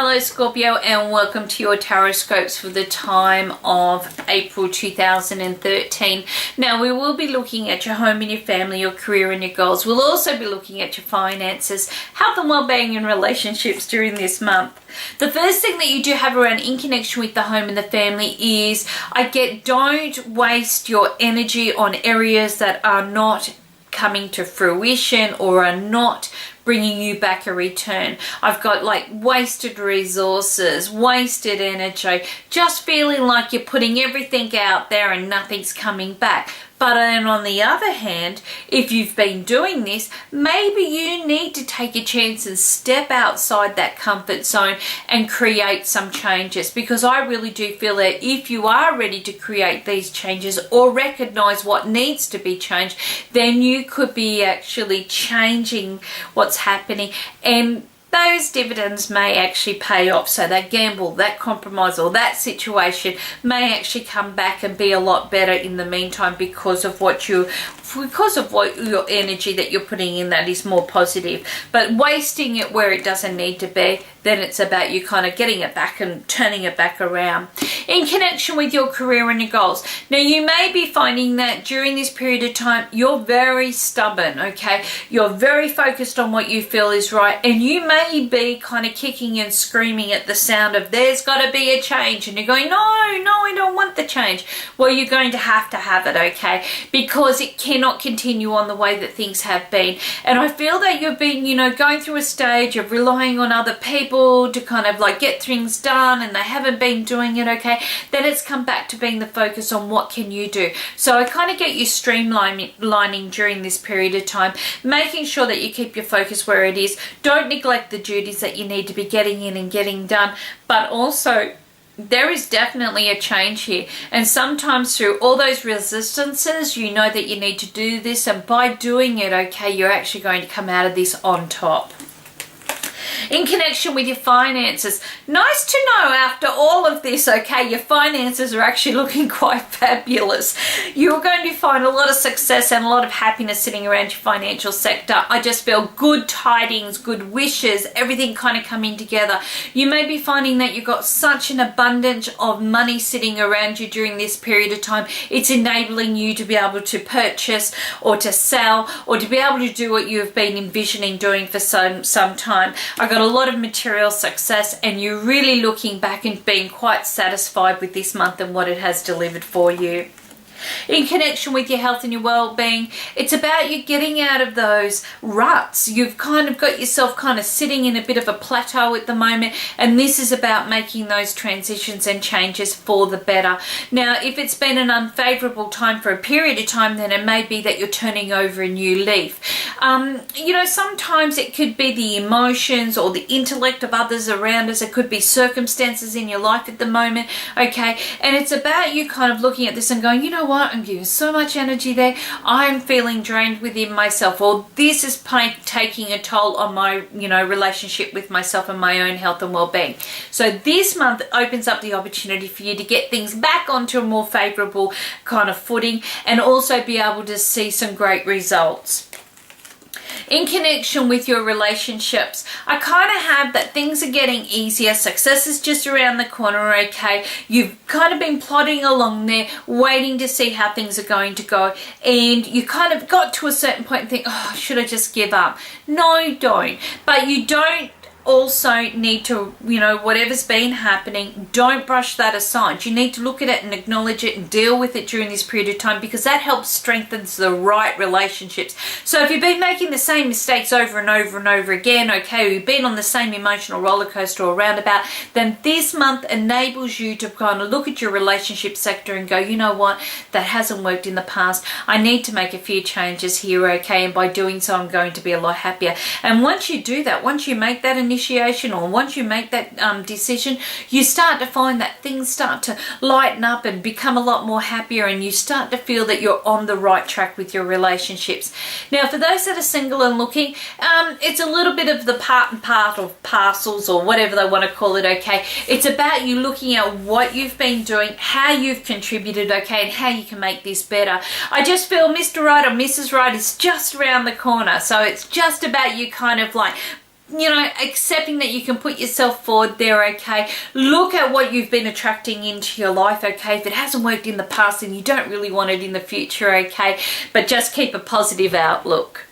Hello Scorpio, and welcome to your Tarotscopes for the time of April 2013. Now we will be looking at your home and your family, your career and your goals. We'll also be looking at your finances, health and well-being and relationships during this month. The first thing that you do have around in connection with the home and the family is, don't waste your energy on areas that are not coming to fruition or are not bringing you back a return. I've got like wasted resources, wasted energy, just feeling like you're putting everything out there and nothing's coming back. But then on the other hand, if you've been doing this, maybe you need to take a chance and step outside that comfort zone and create some changes, because I really do feel that if you are ready to create these changes or recognize what needs to be changed, then you could be actually changing what's happening, and those dividends may actually pay off. So that gamble, that compromise, or that situation may actually come back and be a lot better in the meantime because of what your energy that you're putting in that is more positive. But wasting it where it doesn't need to be, then it's about you kind of getting it back and turning it back around. In connection with your career and your goals, now you may be finding that during this period of time you're very stubborn, okay? You're very focused on what you feel is right, and you may be kind of kicking and screaming at the sound of there's got to be a change, and you're going, no, I don't want the change. Well, you're going to have it, okay? Because it cannot continue on the way that things have been. And I feel that you've been, going through a stage of relying on other people to kind of like get things done, and they haven't been doing it, okay? Then it's come back to being the focus on what can you do. So I kind of get you streamlining during this period of time, making sure that you keep your focus where it is. Don't neglect the duties that you need to be getting in and getting done, but also there is definitely a change here, and sometimes through all those resistances you know that you need to do this, and by doing it, okay, you're actually going to come out of this on top. In connection with your finances, nice to know after all of this, okay, your finances are actually looking quite fabulous. You're going to find a lot of success and a lot of happiness sitting around your financial sector. I just feel good tidings, good wishes, everything kind of coming together. You may be finding that you've got such an abundance of money sitting around you during this period of time. It's enabling you to be able to purchase or to sell or to be able to do what you've been envisioning doing for some time. I got a lot of material success, and you're really looking back and being quite satisfied with this month and what it has delivered for you. In connection with your health and your well-being, it's about you getting out of those ruts. You've kind of got yourself kind of sitting in a bit of a plateau at the moment, and this is about making those transitions and changes for the better. Now, if it's been an unfavorable time for a period of time, then it may be that you're turning over a new leaf. Sometimes it could be the emotions or the intellect of others around us. It could be circumstances in your life at the moment, okay? And it's about you kind of looking at this and going, you know what, I'm giving so much energy there, I'm feeling drained within myself, or this is taking a toll on my relationship with myself and my own health and well-being. So this month opens up the opportunity for you to get things back onto a more favorable kind of footing, and also be able to see some great results. In connection with your relationships, I kind of have that things are getting easier. Success is just around the corner, okay? You've kind of been plodding along there, waiting to see how things are going to go, and you kind of got to a certain point and think, oh, should I just give up? No, don't. But you don't also need to, whatever's been happening, don't brush that aside. You need to look at it and acknowledge it and deal with it during this period of time, because that helps strengthen the right relationships. So if you've been making the same mistakes over and over and over again, okay, you've been on the same emotional roller coaster or roundabout, then this month enables you to kind of look at your relationship sector and go, you know what, that hasn't worked in the past. I need to make a few changes here, okay, and by doing so I'm going to be a lot happier. And once you do that, once you make that initiation, or once you make that decision, you start to find that things start to lighten up and become a lot more happier, and you start to feel that you're on the right track with your relationships. Now, for those that are single and looking, it's a little bit of the part and part of parcels, or whatever they want to call it, okay? It's about you looking at what you've been doing, how you've contributed, okay, and how you can make this better. I just feel Mr. Right or Mrs. Right is just around the corner, so it's just about you kind of like you know, accepting that you can put yourself forward there, okay? Look at what you've been attracting into your life, okay? If it hasn't worked in the past and you don't really want it in the future, okay? But just keep a positive outlook.